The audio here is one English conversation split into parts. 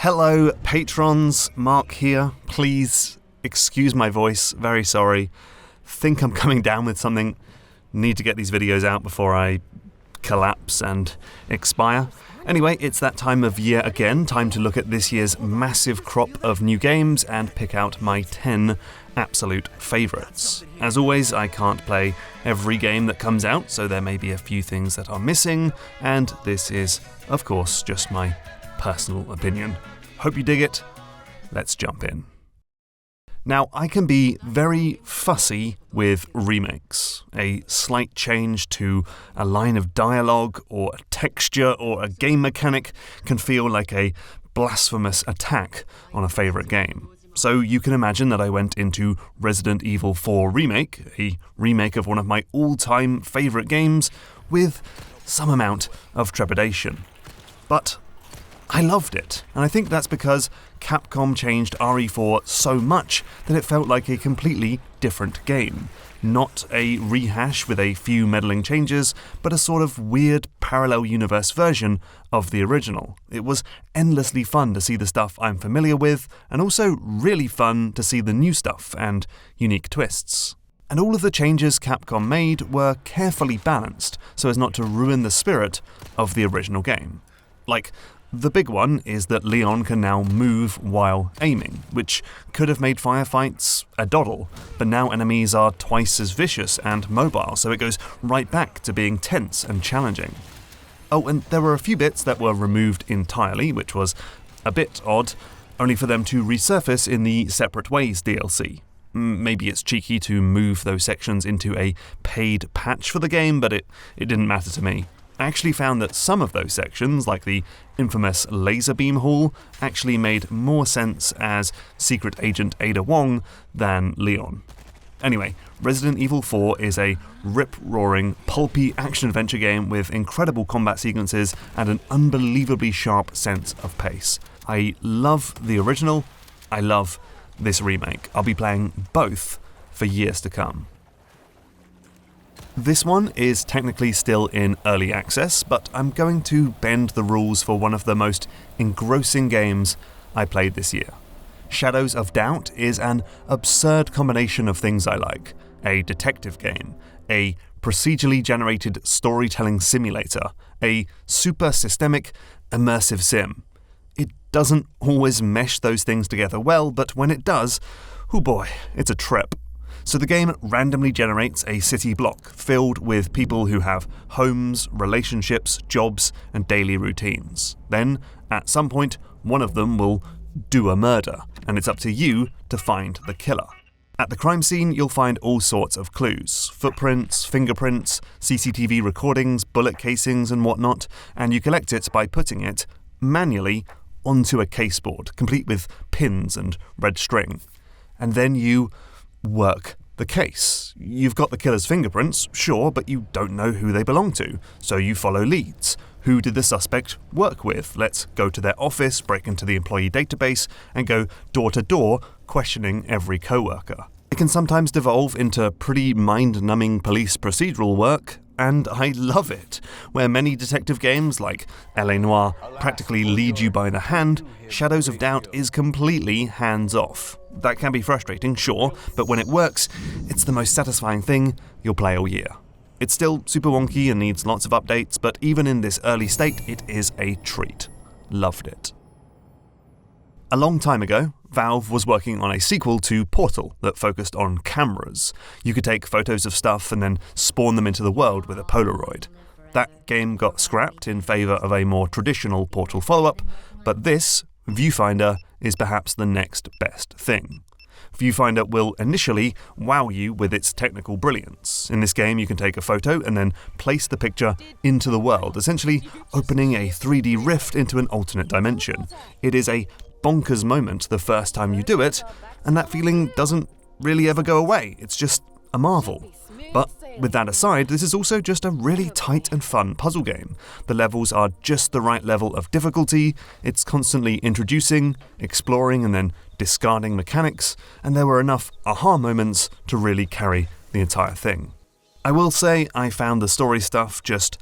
Hello, patrons. Mark here. Please excuse my voice. Very sorry. Think I'm coming down with something. Need to get these videos out before I collapse and expire. Anyway, it's that time of year again. Time to look at this year's massive crop of new games and pick out my 10 absolute favourites. As always, I can't play every game that comes out, so there may be a few things that are missing, and this is, of course, just my personal opinion. Hope you dig it. Let's jump in. Now, I can be very fussy with remakes. A slight change to a line of dialogue or a texture or a game mechanic can feel like a blasphemous attack on a favourite game. So you can imagine that I went into Resident Evil 4 Remake, a remake of one of my all-time favourite games, with some amount of trepidation. But I loved it, and I think that's because Capcom changed RE4 so much that it felt like a completely different game. Not a rehash with a few meddling changes, but a sort of weird parallel universe version of the original. It was endlessly fun to see the stuff I'm familiar with, and also really fun to see the new stuff and unique twists. And all of the changes Capcom made were carefully balanced so as not to ruin the spirit of the original game. Like, the big one is that Leon can now move while aiming, which could have made firefights a doddle, but now enemies are twice as vicious and mobile, so it goes right back to being tense and challenging. Oh, and there were a few bits that were removed entirely, which was a bit odd, only for them to resurface in the Separate Ways DLC. Maybe it's cheeky to move those sections into a paid patch for the game, but it didn't matter to me. I actually found that some of those sections, like the infamous Laser Beam Hall, actually made more sense as Secret Agent Ada Wong than Leon. Anyway, Resident Evil 4 is a rip-roaring, pulpy action-adventure game with incredible combat sequences and an unbelievably sharp sense of pace. I love the original, I love this remake. I'll be playing both for years to come. This one is technically still in early access, but I'm going to bend the rules for one of the most engrossing games I played this year. Shadows of Doubt is an absurd combination of things I like: a detective game, a procedurally generated storytelling simulator, a super systemic, immersive sim. It doesn't always mesh those things together well, but when it does, oh boy, it's a trip. So the game randomly generates a city block filled with people who have homes, relationships, jobs, and daily routines. Then, at some point, one of them will do a murder, and it's up to you to find the killer. At the crime scene, you'll find all sorts of clues: footprints, fingerprints, CCTV recordings, bullet casings, and whatnot, and you collect it by putting it manually onto a caseboard, complete with pins and red string. And then you work the case. You've got the killer's fingerprints, sure, but you don't know who they belong to, so you follow leads. Who did the suspect work with? Let's go to their office, break into the employee database, and go door to door, questioning every co-worker. It can sometimes devolve into pretty mind-numbing police procedural work, and I love it. Where many detective games like L.A. Noire practically lead you by the hand, Shadows of Doubt is completely hands-off. That can be frustrating, sure, but when it works, it's the most satisfying thing you'll play all year. It's still super wonky and needs lots of updates, but even in this early state, it is a treat. Loved it. A long time ago, Valve was working on a sequel to Portal that focused on cameras. You could take photos of stuff and then spawn them into the world with a Polaroid. That game got scrapped in favour of a more traditional Portal follow-up, but this, Viewfinder, is perhaps the next best thing. Viewfinder will initially wow you with its technical brilliance. In this game, you can take a photo and then place the picture into the world, essentially opening a 3D rift into an alternate dimension. It is a bonkers moment the first time you do it, and that feeling doesn't really ever go away. It's just a marvel. But with that aside, this is also just a really tight and fun puzzle game. The levels are just the right level of difficulty, it's constantly introducing, exploring, and then discarding mechanics, and there were enough aha moments to really carry the entire thing. I will say I found the story stuff just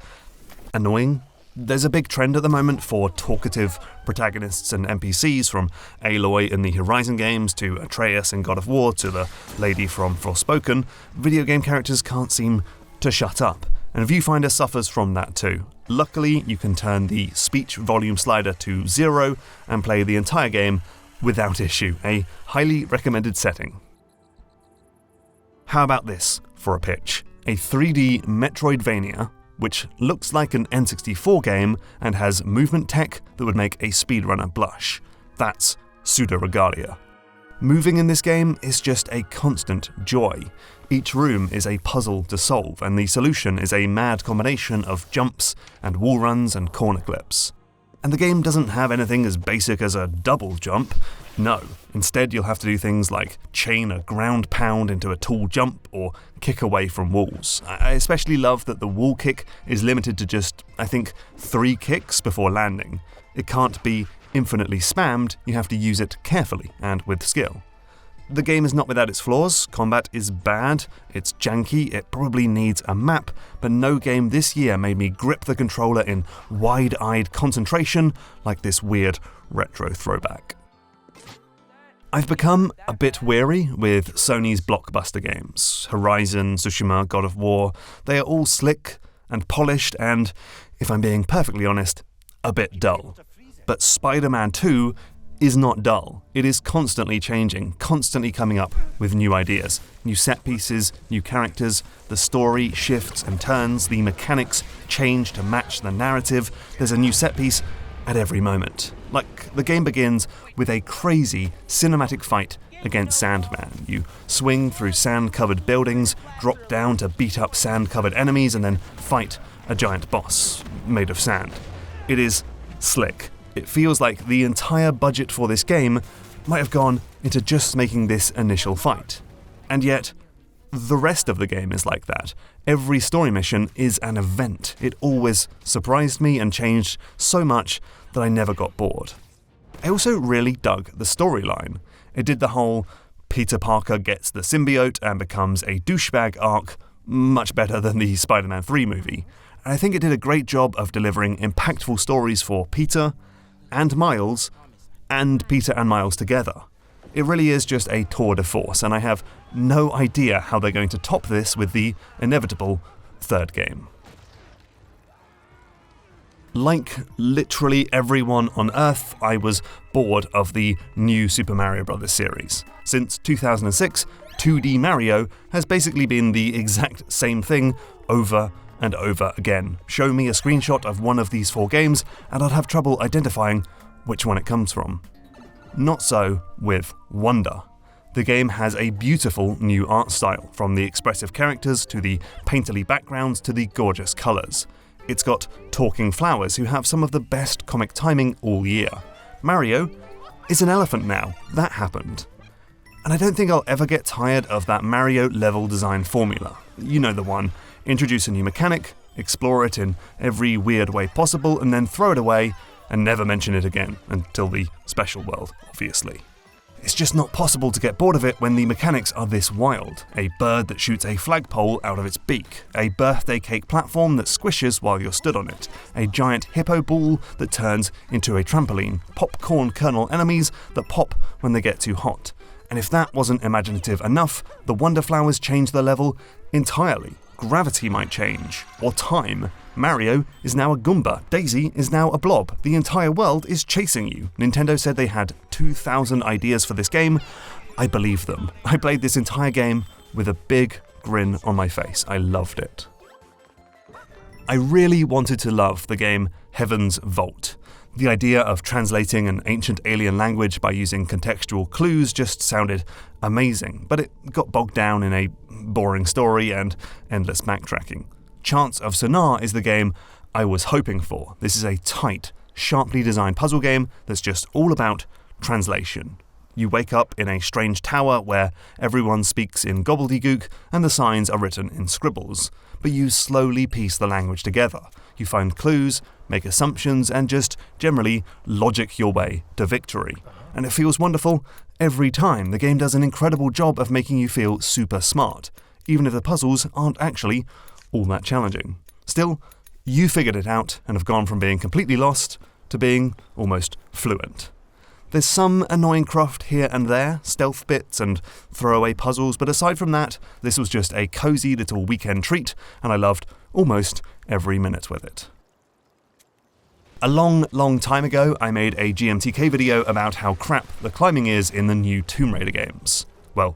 annoying. There's a big trend at the moment for talkative protagonists and NPCs, from Aloy in the Horizon games to Atreus in God of War to the lady from Forspoken. Video game characters can't seem to shut up, and Viewfinder suffers from that too. Luckily, you can turn the speech volume slider to 0 and play the entire game without issue, a highly recommended setting. How about this for a pitch? A 3D Metroidvania which looks like an N64 game and has movement tech that would make a speedrunner blush. That's Pseudo Regalia. Moving in this game is just a constant joy. Each room is a puzzle to solve, and the solution is a mad combination of jumps and wall runs and corner clips. And the game doesn't have anything as basic as a double jump. No, instead you'll have to do things like chain a ground pound into a tall jump or kick away from walls. I especially love that the wall kick is limited to just, I think, 3 kicks before landing. It can't be infinitely spammed, you have to use it carefully and with skill. The game is not without its flaws. Combat is bad, it's janky, it probably needs a map, but no game this year made me grip the controller in wide-eyed concentration like this weird retro throwback. I've become a bit weary with Sony's blockbuster games. Horizon, Tsushima, God of War, they are all slick and polished and, if I'm being perfectly honest, a bit dull. But Spider-Man 2 is not dull. It is constantly changing, constantly coming up with new ideas, new set pieces, new characters, the story shifts and turns, the mechanics change to match the narrative, there's a new set piece at every moment. Like, the game begins with a crazy cinematic fight against Sandman. You swing through sand-covered buildings, drop down to beat up sand-covered enemies, and then fight a giant boss made of sand. It is slick. It feels like the entire budget for this game might have gone into just making this initial fight. And yet, the rest of the game is like that. Every story mission is an event. It always surprised me and changed so much that I never got bored. I also really dug the storyline. It did the whole Peter Parker gets the symbiote and becomes a douchebag arc much better than the Spider-Man 3 movie. And I think it did a great job of delivering impactful stories for Peter and Miles, and Peter and Miles together. It really is just a tour de force, and I have no idea how they're going to top this with the inevitable third game. Like literally everyone on Earth, I was bored of the new Super Mario Bros. Series. Since 2006, 2D Mario has basically been the exact same thing over and over again. Show me a screenshot of one of these 4 games and I'd have trouble identifying which one it comes from. Not so with Wonder. The game has a beautiful new art style, from the expressive characters to the painterly backgrounds to the gorgeous colours. It's got talking flowers who have some of the best comic timing all year. Mario is an elephant now. That happened. And I don't think I'll ever get tired of that Mario level design formula. You know the one. Introduce a new mechanic, explore it in every weird way possible, and then throw it away and never mention it again, until the special world, obviously. It's just not possible to get bored of it when the mechanics are this wild. A bird that shoots a flagpole out of its beak, a birthday cake platform that squishes while you're stood on it, a giant hippo ball that turns into a trampoline, popcorn kernel enemies that pop when they get too hot. And if that wasn't imaginative enough, the Wonder Flowers change the level entirely. Gravity might change, or time. Mario is now a Goomba, Daisy is now a blob, the entire world is chasing you. Nintendo said they had 2,000 ideas for this game. I believe them. I played this entire game with a big grin on my face. I loved it. I really wanted to love the game Heaven's Vault. The idea of translating an ancient alien language by using contextual clues just sounded amazing, but it got bogged down in a boring story and endless backtracking. Chants of Sennaar is the game I was hoping for. This is a tight, sharply designed puzzle game that's just all about translation. You wake up in a strange tower where everyone speaks in gobbledygook and the signs are written in scribbles, but you slowly piece the language together. You find clues, make assumptions, and just generally logic your way to victory. And it feels wonderful every time. The game does an incredible job of making you feel super smart, even if the puzzles aren't actually all that challenging. Still, You figured it out and have gone from being completely lost to being almost fluent. There's some annoying craft here and there, stealth bits and throwaway puzzles, but aside from that, this was just a cozy little weekend treat, and I loved almost every minute with it. A long time ago, I made a GMTK video about how crap the climbing is in the new Tomb Raider games. Well,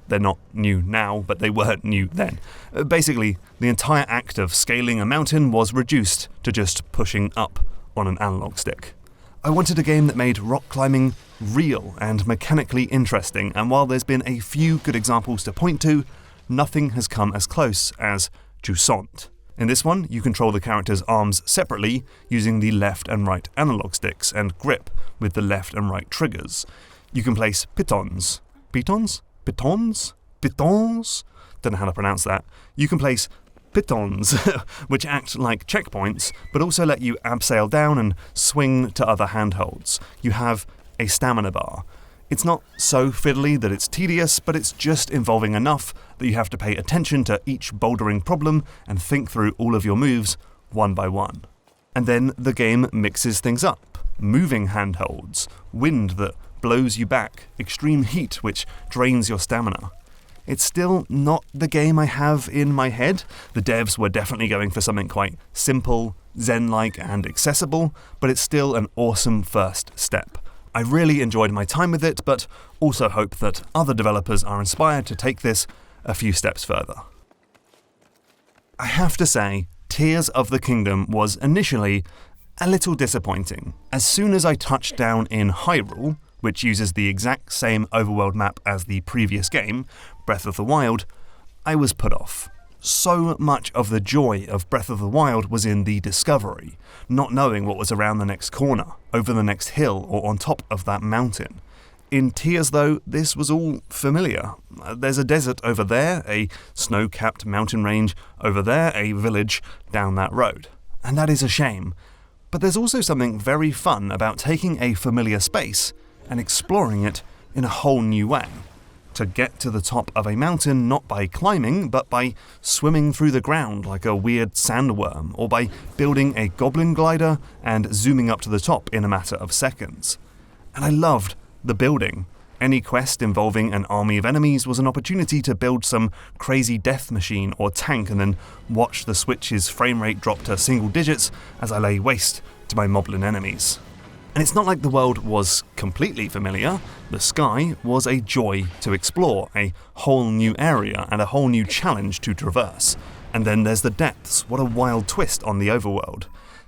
they're not new now, but they weren't new then. Basically, the entire act of scaling a mountain was reduced to just pushing up on an analog stick. I wanted a game that made rock climbing real and mechanically interesting, and while there's been a few good examples to point to, nothing has come as close as Jusant. In this one, you control the character's arms separately using the left and right analog sticks and grip with the left and right triggers. You can place pitons. Pitons? Pitons? Pitons? Don't know how to pronounce that. You can place pitons, which act like checkpoints, but also let you abseil down and swing to other handholds. You have a stamina bar. It's not so fiddly that it's tedious, but it's just involving enough that you have to pay attention to each bouldering problem and think through all of your moves one by one. And then the game mixes things up. Moving handholds, wind that blows you back, extreme heat which drains your stamina. It's still not the game I have in my head. The devs were definitely going for something quite simple, zen-like and accessible, but it's still an awesome first step. I really enjoyed my time with it, but also hope that other developers are inspired to take this a few steps further. I have to say, Tears of the Kingdom was initially a little disappointing. As soon as I touched down in Hyrule, which uses the exact same overworld map as the previous game, Breath of the Wild, I was put off. So much of the joy of Breath of the Wild was in the discovery, not knowing what was around the next corner, over the next hill, or on top of that mountain. In Tears, though, this was all familiar. There's a desert over there, a snow-capped mountain range over there, a village down that road. And that is a shame. But there's also something very fun about taking a familiar space and exploring it in a whole new way. To get to the top of a mountain not by climbing, but by swimming through the ground like a weird sandworm, or by building a goblin glider and zooming up to the top in a matter of seconds. And I loved the building. Any quest involving an army of enemies was an opportunity to build some crazy death machine or tank and then watch the Switch's frame rate drop to single digits as I lay waste to my moblin enemies. And it's not like the world was completely familiar. The sky was a joy to explore, a whole new area and a whole new challenge to traverse. And then there's the depths. What a wild twist on the overworld.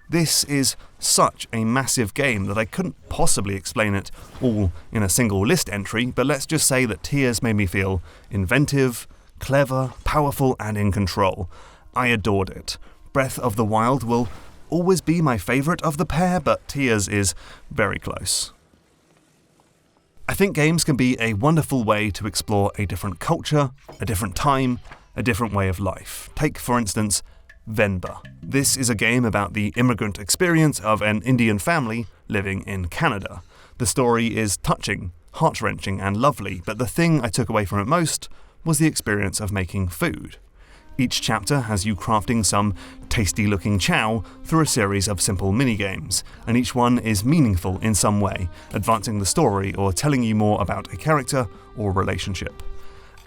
This is such a massive game that I couldn't possibly explain it all in a single list entry, but let's just say that Tears made me feel inventive, clever, powerful, and in control. I adored it. Breath of the Wild will always be my favourite of the pair, but Tears is very close. I think games can be a wonderful way to explore a different culture, a different time, a different way of life. Take, for instance, Venba. This is a game about the immigrant experience of an Indian family living in Canada. The story is touching, heart-wrenching, and lovely, but the thing I took away from it most was the experience of making food. Each chapter has you crafting some tasty-looking chow through a series of simple mini-games, and each one is meaningful in some way, advancing the story or telling you more about a character or relationship.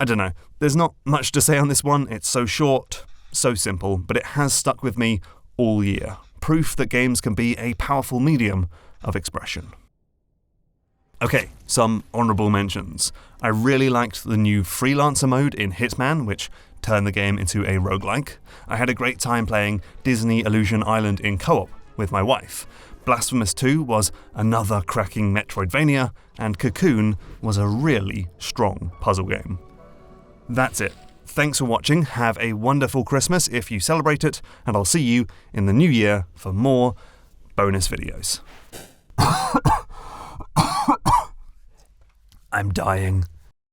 I don't know, there's not much to say on this one. It's so short, so simple, but it has stuck with me all year. Proof that games can be a powerful medium of expression. Okay, some honourable mentions. I really liked the new Freelancer mode in Hitman, which turned the game into a roguelike. I had a great time playing Disney Illusion Island in co-op with my wife. Blasphemous 2 was another cracking Metroidvania, and Cocoon was a really strong puzzle game. That's it. Thanks for watching, have a wonderful Christmas if you celebrate it, and I'll see you in the new year for more bonus videos. I'm dying.